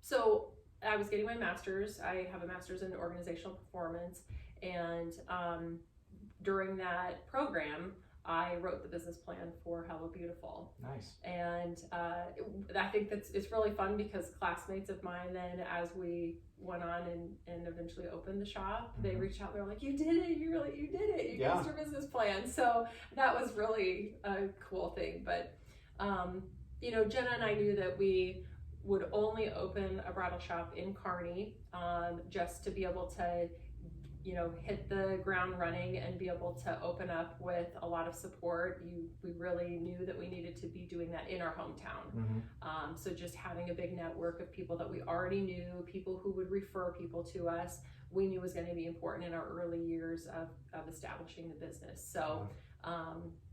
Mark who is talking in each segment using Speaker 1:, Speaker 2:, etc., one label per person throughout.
Speaker 1: So I was getting my master's. I have a master's in organizational performance, and during that program, I wrote the business plan for Hello Beautiful.
Speaker 2: Nice.
Speaker 1: And I think it's really fun because classmates of mine then, as we went on and eventually opened the shop, they reached out, they're like, you did it, you did it, you used your business plan. So that was really a cool thing. But, you know, Jenna and I knew that we would only open a bridal shop in Kearney, just to be able to, you know, hit the ground running and be able to open up with a lot of support. We really knew that we needed to be doing that in our hometown. So just having a big network of people that we already knew, people who would refer people to us, we knew was going to be important in our early years of establishing the business. So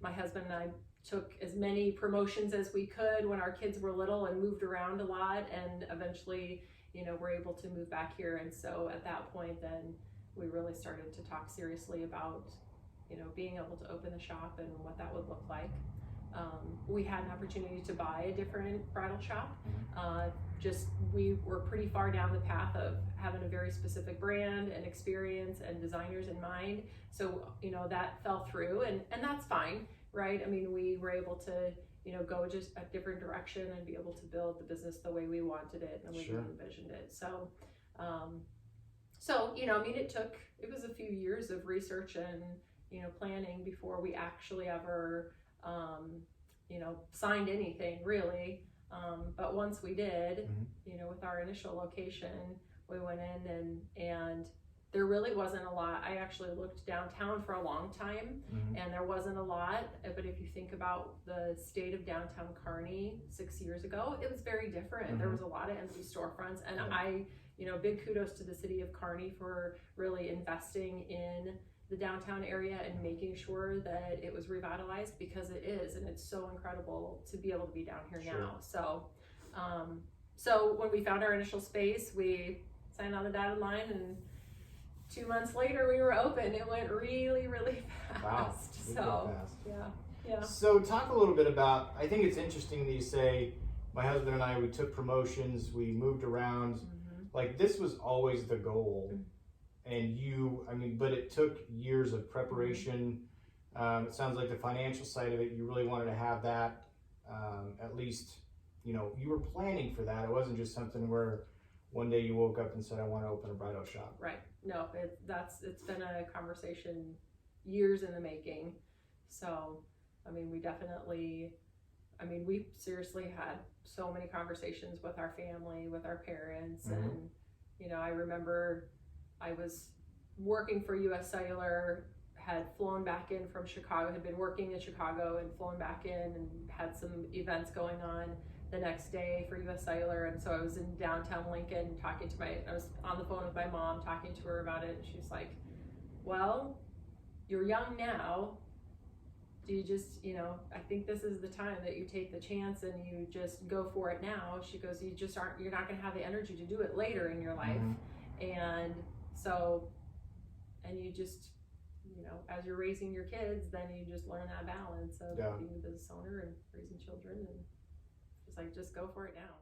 Speaker 1: my husband and I took as many promotions as we could when our kids were little and moved around a lot, and eventually, you know, were able to move back here. And so at that point then we really started to talk seriously about, you know, being able to open the shop and what that would look like. We had an opportunity to buy a different bridal shop. Just we were pretty far down the path of having a very specific brand and experience and designers in mind. So, you know, that fell through, and that's fine, right? I mean, we were able to, you know, go just a different direction and be able to build the business the way we wanted it and the way we envisioned it. So, you know, I mean, it was a few years of research and, you know, planning before we actually ever, you know, signed anything really. But once we did, you know, with our initial location, we went in and there really wasn't a lot. I actually looked downtown for a long time and there wasn't a lot. But if you think about the state of downtown Kearney 6 years ago, it was very different. There was a lot of empty storefronts, and you know, big kudos to the city of Kearney for really investing in the downtown area and making sure that it was revitalized, because it is, and it's so incredible to be able to be down here now. So, so when we found our initial space, we signed on the dotted line, and 2 months later we were open. It went really, really fast.
Speaker 2: Wow.
Speaker 1: So, yeah.
Speaker 2: So talk a little bit about, I think it's interesting that you say, my husband and I, we took promotions, we moved around. Like, this was always the goal. And you, I mean, but it took years of preparation. It sounds like the financial side of it, you really wanted to have that, at least, you know, you were planning for that. It wasn't just something where one day you woke up and said, I want to open a bridal shop.
Speaker 1: Right. No, it's been a conversation years in the making. So, I mean, we seriously had so many conversations with our family, with our parents. And, you know, I remember I was working for US Cellular, had flown back in from Chicago, had been working in Chicago and flown back in and had some events going on the next day for US Cellular. And so I was in downtown Lincoln I was on the phone with my mom talking to her about it. And she's like, well, you're young now. Do you just, you know, I think this is the time that you take the chance and you just go for it now. She goes, you're not going to have the energy to do it later in your life. And so, and you just, you know, as you're raising your kids, then you just learn that balance of being a business owner and raising children, and just go for it now.